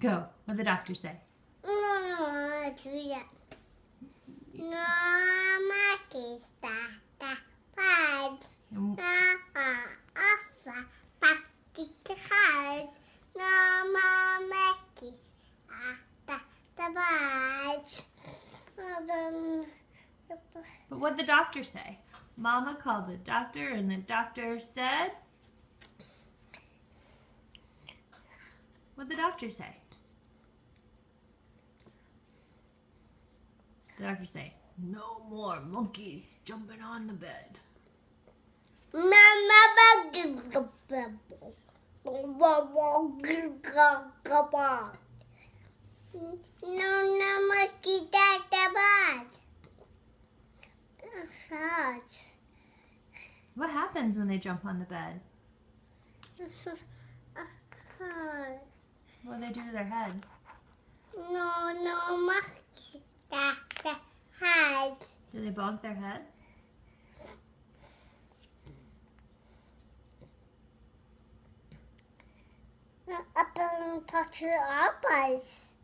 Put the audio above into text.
Go. What did the doctor say? No, monkeys that bad. And Alpha, back to the heart. No more monkeys that bad. But what did the doctor say? Mama called the doctor and the doctor said? What did the doctor say? The doctor say, no more monkeys jumping on the bed. No monkey that bad. Such. What happens when they jump on the bed? What do they do to their head? No monkey that had. Do they bonk their head? Up and touch the eyes.